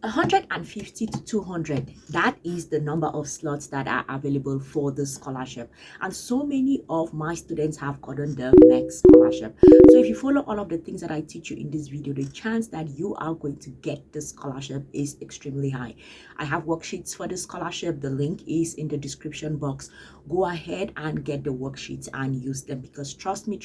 150 to 200, that is the number of slots that are available for the scholarship, and so many of my students have gotten the MEC scholarship. So if you follow all of the things that I teach you in this video, the chance that you are going to get the scholarship is extremely high. I have worksheets for the scholarship. The link is in the description box. Go ahead and get the worksheets and use them, because trust me,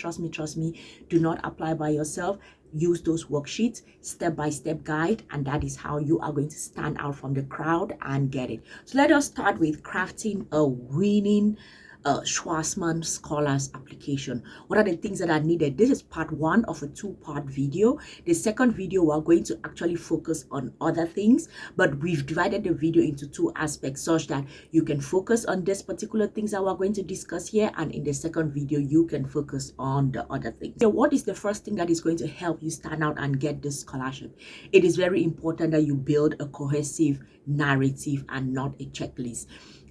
do not apply by yourself. Use those worksheets, step-by-step guide, and that is how you are going to stand out from the crowd and get it. So let us start with crafting a winning Schwarzman Scholars application. What are the things that are needed? This is part one of a two-part video. The second video, we're going to actually focus on other things, but we've divided the video into two aspects such that you can focus on this particular things that we're going to discuss here, and in the second video you can focus on the other things. So what is the first thing that is going to help you stand out and get this scholarship? It is very important that you build a cohesive narrative and not a checklist.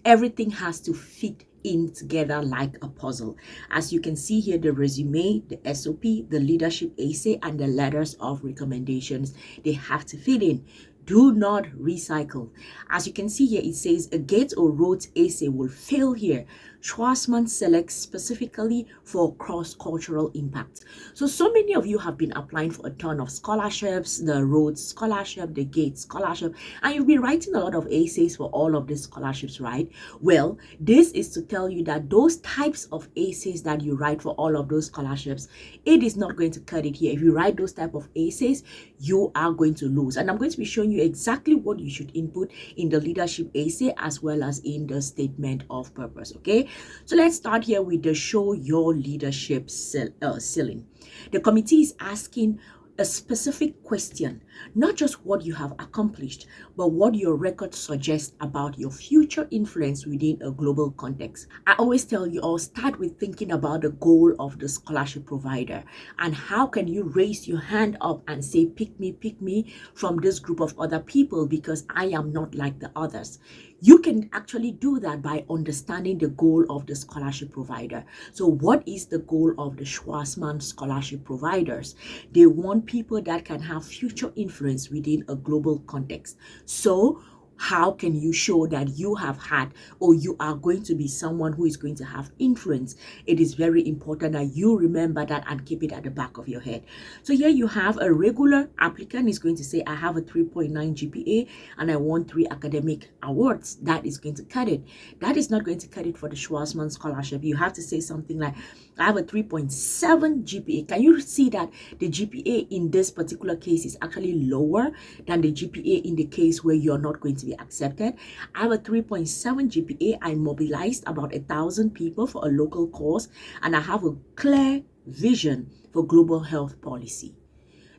Everything has to fit in together like a puzzle. As you can see here, the resume, the SOP, the leadership essay, and the letters of recommendations, they have to fit in. Do not recycle. As you can see here, it says a Get or wrote essay will fail here. Schwarzman selects specifically for cross-cultural impact. So many of you have been applying for a ton of scholarships, the Rhodes Scholarship, the Gates Scholarship, and you've been writing a lot of essays for all of these scholarships, right? Well, this is to tell you that those types of essays that you write for all of those scholarships, it is not going to cut it here. If you write those type of essays, you are going to lose. And I'm going to be showing you exactly what you should input in the leadership essay as well as in the statement of purpose, okay? So let's start here with the show your leadership ceiling. The committee is asking a specific question, not just what you have accomplished, but what your record suggests about your future influence within a global context. I always tell you all, start with thinking about the goal of the scholarship provider and how can you raise your hand up and say, pick me from this group of other people because I am not like the others. You can actually do that by understanding the goal of the scholarship provider. So what is the goal of the Schwarzman scholarship providers? They want people that can have future influence within a global context. So how can you show that you have had or you are going to be someone who is going to have influence? It is very important that you remember that and keep it at the back of your head. So here you have a regular applicant is going to say, I have a 3.9 GPA and I won 3 academic awards. That is going to cut it. That is not going to cut it for the Schwarzman scholarship. You have to say something like, I have a 3.7 GPA. Can you see that the GPA in this particular case is actually lower than the GPA in the case where you're not going to be accepted? I have a 3.7 GPA. I mobilized about 1,000 people for a local cause, and I have a clear vision for global health policy.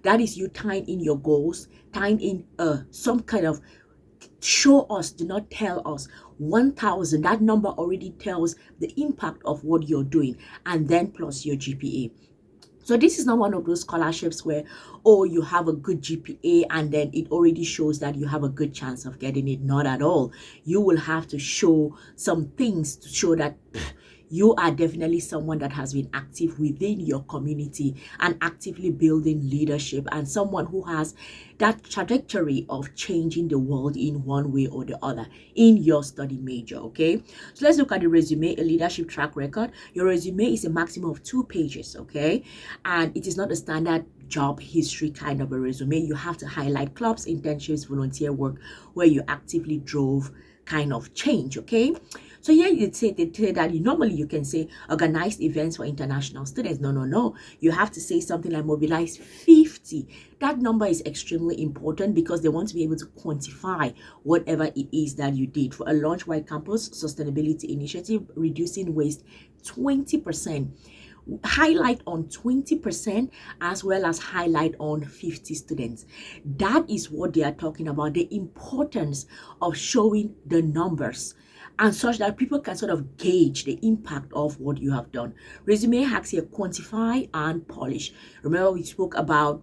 That is you tying in your goals, tying in some kind of show us, do not tell us. 1,000, that number already tells the impact of what you're doing, and then plus your GPA. So this is not one of those scholarships where, oh, you have a good GPA and then it already shows that you have a good chance of getting it. Not at all. You will have to show some things to show that you are definitely someone that has been active within your community and actively building leadership, and someone who has that trajectory of changing the world in one way or the other in your study major, okay? So let's look at the resume, a leadership track record. Your resume is a maximum of 2 pages, okay? And it is not a standard job history kind of a resume. You have to highlight clubs, internships, volunteer work where you actively drove kind of change, okay? So here they say that normally you can say organized events for international students. No. You have to say something like mobilize 50. That number is extremely important because they want to be able to quantify whatever it is that you did. For a launch-wide campus sustainability initiative, reducing waste 20%. Highlight on 20% as well as highlight on 50 students. That is what they are talking about, the importance of showing the numbers and such that people can sort of gauge the impact of what you have done. Resume hacks here: quantify and polish. Remember we spoke about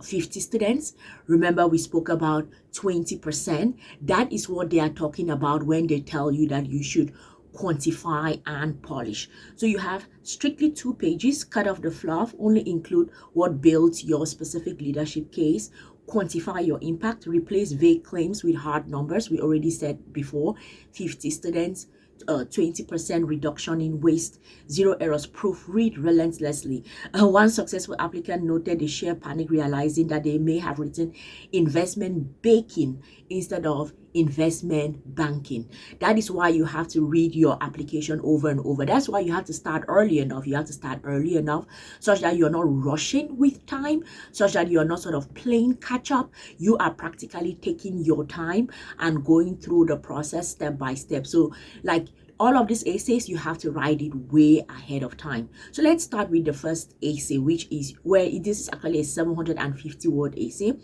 50 students. Remember we spoke about 20%. That is what they are talking about when they tell you that you should quantify and polish. So you have strictly 2 pages, cut off the fluff, only include what builds your specific leadership case, quantify your impact, replace vague claims with hard numbers. We already said before, 50 students, 20% reduction in waste, 0 errors, proofread relentlessly. One successful applicant noted the sheer panic realizing that they may have written investment baking instead of investment banking. That is why you have to read your application over and over. That's why you have to start early enough. You have to start early enough such that you're not rushing with time, such that you're not sort of playing catch up. You are practically taking your time and going through the process step by step. So like all of these essays, you have to write it way ahead of time. So let's start with the first essay, which is where this is actually a 750 word essay.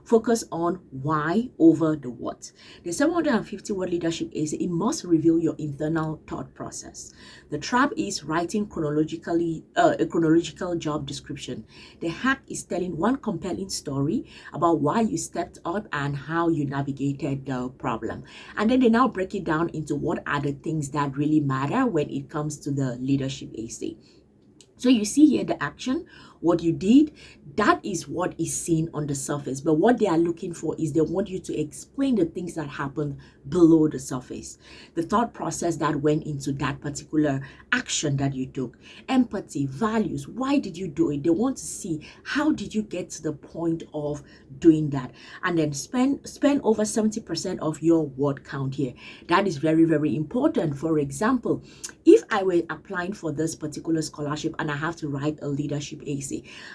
Focus on why over the what. The 750 word leadership essay, it must reveal your internal thought process. The trap is writing a chronological job description. The hack is telling one compelling story about why you stepped up and how you navigated the problem. And then they now break it down into what are the things that really matter when it comes to the leadership essay. So you see here the action, what you did, that is what is seen on the surface. But what they are looking for is they want you to explain the things that happened below the surface. The thought process that went into that particular action that you took. Empathy, values, why did you do it? They want to see how did you get to the point of doing that. And then spend over 70% of your word count here. That is very, very important. For example, if I were applying for this particular scholarship and I have to write a leadership essay,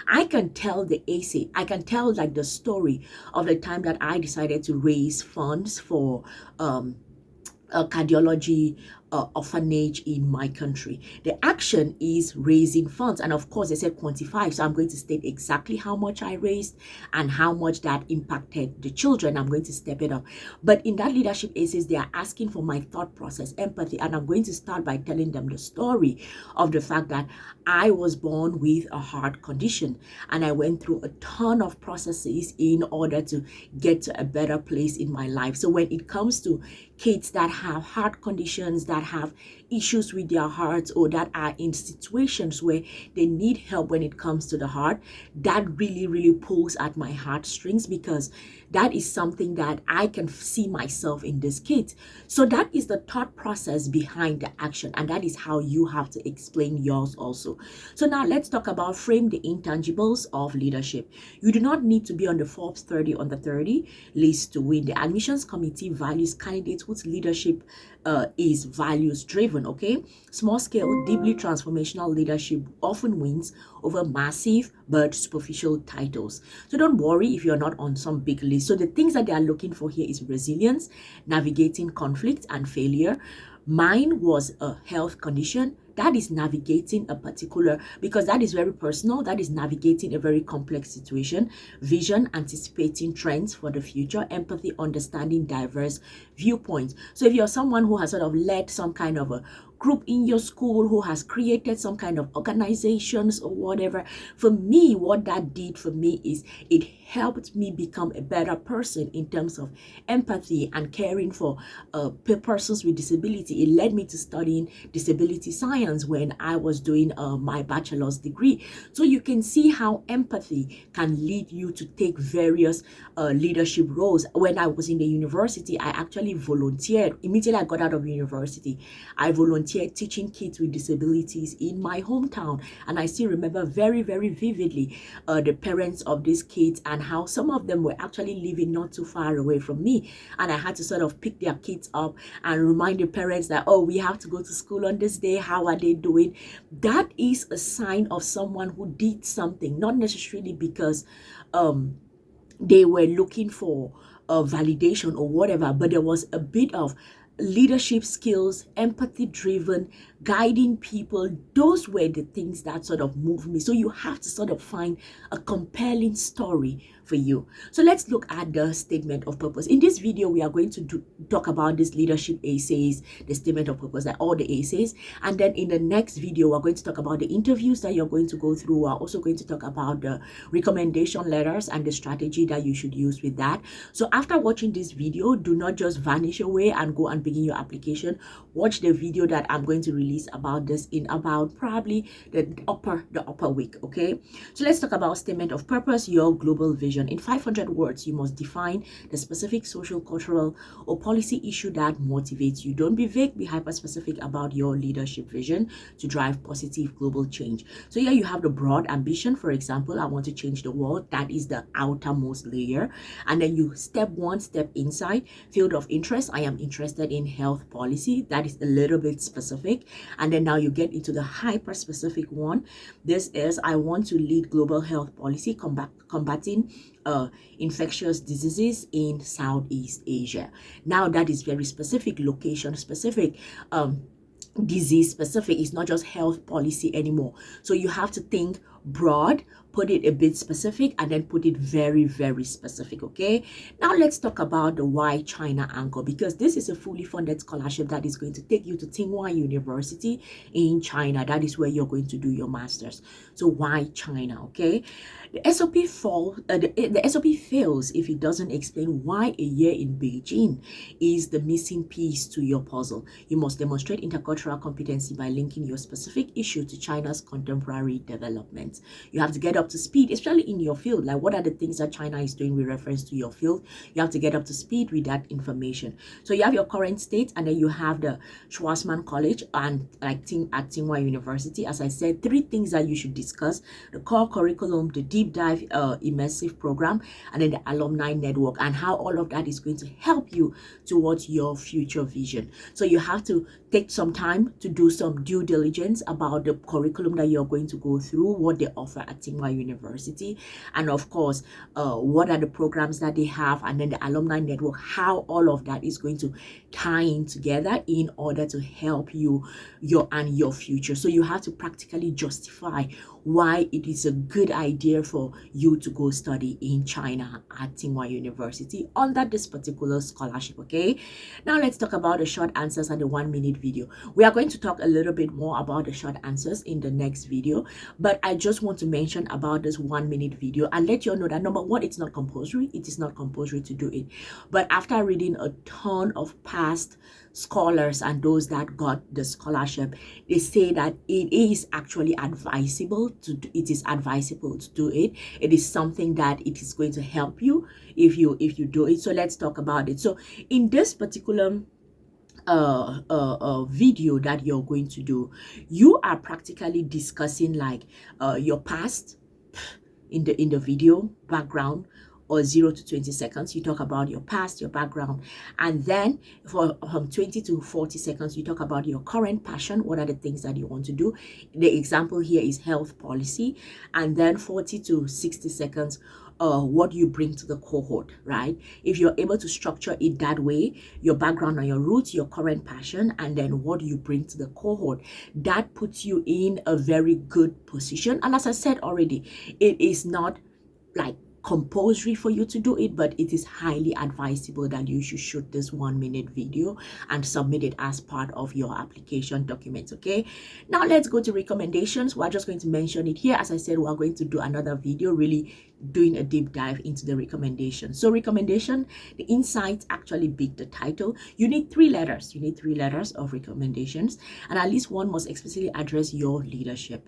I can tell the essay, I can tell like the story of the time that I decided to raise funds for a cardiology orphanage in my country. The action is raising funds, and of course they said quantify, so I'm going to state exactly how much I raised and how much that impacted the children. I'm going to step it up. But in that leadership essays, they are asking for my thought process, empathy, and I'm going to start by telling them the story of the fact that I was born with a heart condition and I went through a ton of processes in order to get to a better place in my life. So when it comes to kids that have heart conditions, that have issues with their hearts, or that are in situations where they need help when it comes to the heart, that really pulls at my heartstrings, because that is something that I can see myself in this kid. So that is the thought process behind the action, and that is how you have to explain yours also. So now let's talk about frame the intangibles of leadership. You do not need to be on the Forbes 30 on the 30 list to win. The admissions committee values candidates whose leadership is values driven. Okay, small scale, deeply transformational leadership often wins over massive but superficial titles. So don't worry if you're not on some big list. So the things that they are looking for here is resilience, navigating conflict and failure. Mine was a health condition. That is navigating a particular, because that is very personal, that is navigating a very complex situation. Vision, anticipating trends for the future. Empathy, understanding diverse viewpoints. So if you're someone who has sort of led some kind of a group in your school, who has created some kind of organizations or whatever, for me, what that did for me is it helped me become a better person in terms of empathy and caring for persons with disability. It led me to studying disability science when I was doing my bachelor's degree. So you can see how empathy can lead you to take various leadership roles. When I was in the university, I actually volunteered. Immediately I got out of university, I volunteered teaching kids with disabilities in my hometown, and I still remember very vividly the parents of these kids and how some of them were actually living not too far away from me, and I had to sort of pick their kids up and remind the parents that, oh, we have to go to school on this day, how are they doing? That is a sign of someone who did something, not necessarily because they were looking for validation or whatever, but there was a bit of leadership skills, empathy driven, guiding people. Those were the things that sort of moved me. So you have to sort of find a compelling story for you. So let's look at the statement of purpose. In this video, we are going to talk about this leadership essays, the statement of purpose, like all the essays. And then in the next video, we're going to talk about the interviews that you're going to go through. We're also going to talk about the recommendation letters and the strategy that you should use with that. So after watching this video, do not just vanish away and go and begin your application. Watch the video that I'm going to release release about this in about probably the upper week. Okay, so let's talk about statement of purpose, your global vision. In 500 words, you must define the specific social, cultural, or policy issue that motivates you. Don't be vague, be hyper specific about your leadership vision to drive positive global change. So here you have the broad ambition. For example, I want to change the world. That is the outermost layer. And then you step inside. Field of interest, I am interested in health policy. That is a little bit specific. And then now you get into the hyper specific one. This is, I want to lead global health policy combating infectious diseases in Southeast Asia. Now that is very specific, location specific, disease specific. It's not just health policy anymore. So you have to think broad, put it a bit specific, and then put it very, very specific. Okay, now let's talk about the Why China angle, because this is a fully funded scholarship that is going to take you to Tsinghua University in China. That is where you're going to do your master's. So why China? Okay, the SOP the SOP fails if it doesn't explain why a year in Beijing is the missing piece to your puzzle. You must demonstrate intercultural competency by linking your specific issue to China's contemporary development. You have to get up to speed, especially in your field. Like, what are the things that China is doing with reference to your field? You have to get up to speed with that information. So you have your current state, and then you have the Schwarzman College and at Tsinghua University. As I said, 3 things that you should discuss: the core curriculum, the deep dive immersive program, and then the alumni network, and how all of that is going to help you towards your future vision. So you have to take some time to do some due diligence about the curriculum that you're going to go through, what they offer at Tsinghua University, and of course what are the programs that they have, and then the alumni network, how all of that is going to tie in together in order to help you your future. So you have to practically justify why it is a good idea for you to go study in China at Tsinghua University under this particular scholarship. Okay, now let's talk about the short answers and the 1-minute video. We are going to talk a little bit more about the short answers in the next video, but I just want to mention about this 1-minute video and let you know that, number one, it's not compulsory. It is not compulsory to do it, but after reading a ton of past scholars and those that got the scholarship, they say that it is actually advisable to do it. It is something that it is going to help you if you do it. So let's talk about it. So in this particular video that you're going to do, you are practically discussing like your past in the video background, or 0 to 20 seconds you talk about your past, your background, and then for 20 to 40 seconds you talk about your current passion. What are the things that you want to do? The example here is health policy. And then 40 to 60 seconds what you bring to the cohort, right? If you're able to structure it that way, your background and your roots, your current passion, and then what you bring to the cohort, that puts you in a very good position. And as I said already, it is not like compulsory for you to do it, but it is highly advisable that you should shoot this 1-minute video and submit it as part of your application documents. Okay, now let's go to recommendations. We're just going to mention it here. As I said, we're going to do another video really doing a deep dive into the recommendation. So recommendation, the insights actually beat the title. You need 3 letters. You need 3 letters of recommendations, and at least one must explicitly address your leadership.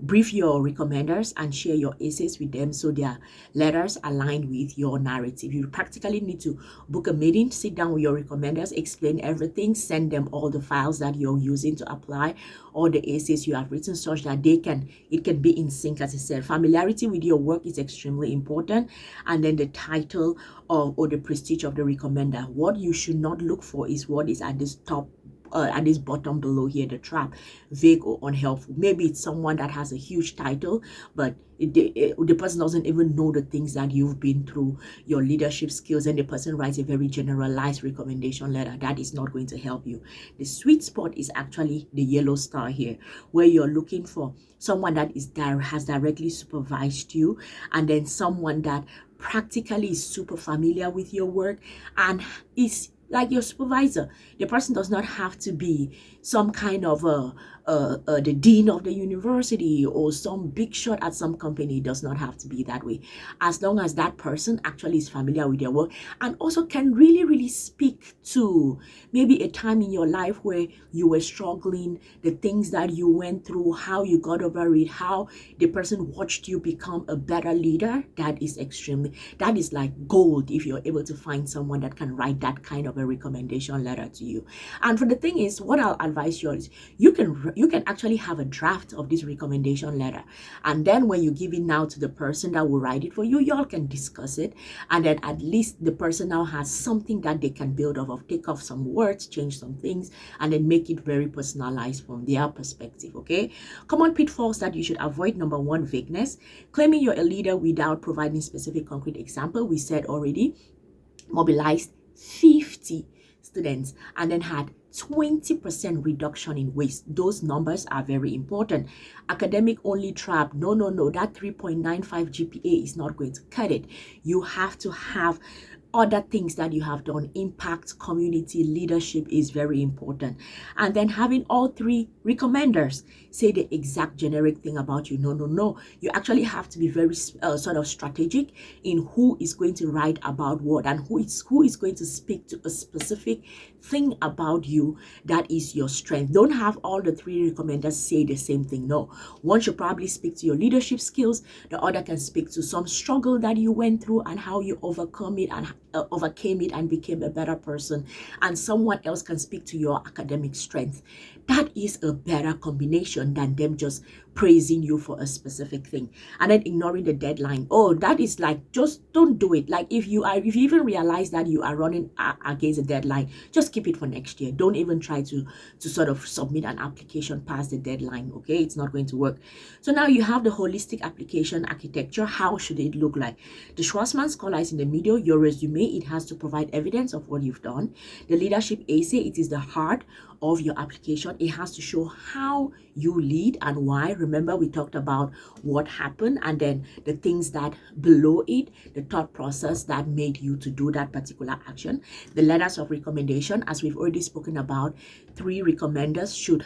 Brief your recommenders and share your essays with them so their letters aligned with your narrative. You practically need to book a meeting, sit down with your recommenders, explain everything, send them all the files that you're using to apply all the essays you have written, such that it can be in sync. As I said, familiarity with your work is extremely important, and then the title or the prestige of the recommender. What you should not look for is what is at this top at this bottom below here, the trap: vague or unhelpful. Maybe it's someone that has a huge title, but the person doesn't even know the things that you've been through, your leadership skills, and the person writes a very generalized recommendation letter. That is not going to help you. The sweet spot is actually the yellow star here, where you're looking for someone that has directly supervised you, and then someone that practically is super familiar with your work and is like your supervisor. The person does not have to be some kind of the dean of the university or some big shot at some company. It does not have to be that way. As long as that person actually is familiar with their work and also can really speak to maybe a time in your life where you were struggling, the things that you went through, how you got over it, how the person watched you become a better leader. That is like gold if you're able to find someone that can write that kind of a recommendation letter to you. And for the thing is, what I'll advise you is you can actually have a draft of this recommendation letter, and then when you give it now to the person that will write it for you, y'all can discuss it, and then at least the person now has something that they can build off of, take off some words, change some things, and then make it very personalized from their perspective. Okay, common pitfalls that you should avoid: number one, vagueness. Claiming you're a leader without providing specific concrete example. We said already, mobilized 50 students and then had 20% reduction in waste. Those numbers are very important. Academic only trap. No, that 3.95 GPA is not going to cut it. You have to have other things that you have done. Impact, community, leadership is very important. And then having all three recommenders say the exact generic thing about you. No. You actually have to be very sort of strategic in who is going to write about what, and who is going to speak to a specific thing about you that is your strength. Don't have all the three recommenders say the same thing. No, one should probably speak to your leadership skills, the other can speak to some struggle that you went through and how you overcame it and became a better person, and someone else can speak to your academic strength. That is a better combination than them just praising you for a specific thing and then ignoring the deadline. Oh, that is like, just don't do it. Like if you even realize that you are running against a deadline, just keep it for next year. Don't even try to sort of submit an application past the deadline. Okay, it's not going to work. So now you have the holistic application architecture. How should it look like? The Schwarzman Scholars in the middle. Your resume, it has to provide evidence of what you've done. The leadership essay, it is the heart of your application. It has to show how you lead and why. Remember, we talked about what happened and then the things that below it, the thought process that made you to do that particular action. The letters of recommendation, as we've already spoken about, three recommenders should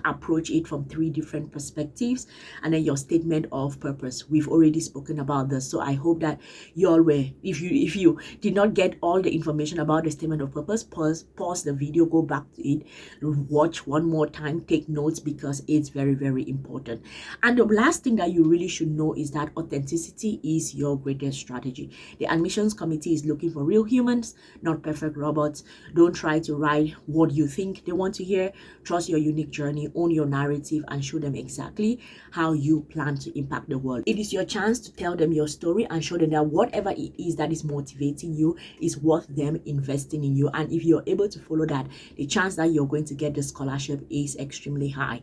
approach it from three different perspectives. And then your statement of purpose, we've already spoken about this. So I hope that you all were, if you did not get all the information about the statement of purpose, pause the video, go back to it, watch one more time, take notes, because it's very important. And the last thing that you really should know is that authenticity is your greatest strategy. The admissions committee is looking for real humans, not perfect robots. Don't try to write what you think they want to hear. Trust your unique journey, own your narrative, and show them exactly how you plan to impact the world. It is your chance to tell them your story and show them that whatever it is that is motivating you is worth them investing in you. And if you're able to follow that, the chance that you're going to get the scholarship is extremely high.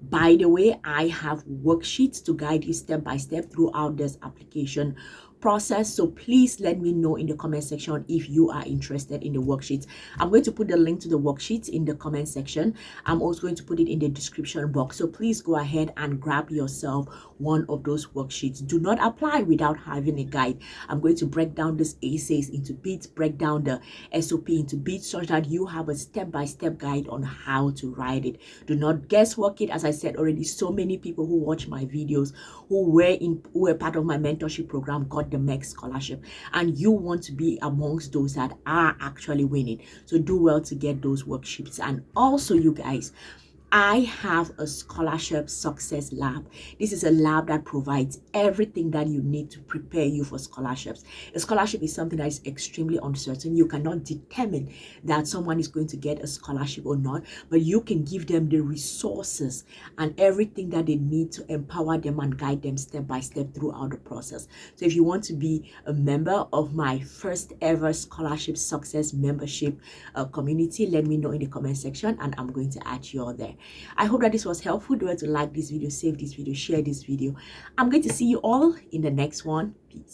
By the way, I have worksheets to guide you step by step throughout this application process, so please let me know in the comment section if you are interested in the worksheets. I'm going to put the link to the worksheets in the comment section. I'm also going to put it in the description box, so please go ahead and grab yourself one of those worksheets. Do not apply without having a guide. I'm going to break down these essays into bits, break down the SOP into bits, so that you have a step-by-step guide on how to write it. Do not guesswork it. As I said already, so many people who watch my videos, who were part of my mentorship program, got the MEX scholarship, and you want to be amongst those that are actually winning. So do well to get those worksheets. And also, you guys, I have a scholarship success lab. This is a lab that provides everything that you need to prepare you for scholarships. A scholarship is something that is extremely uncertain. You cannot determine that someone is going to get a scholarship or not, but you can give them the resources and everything that they need to empower them and guide them step by step throughout the process. So if you want to be a member of my first ever scholarship success membership community, let me know in the comment section and I'm going to add you all there. I hope that this was helpful. Do well to like this video, save this video, share this video. I'm going to see you all in the next one. Peace.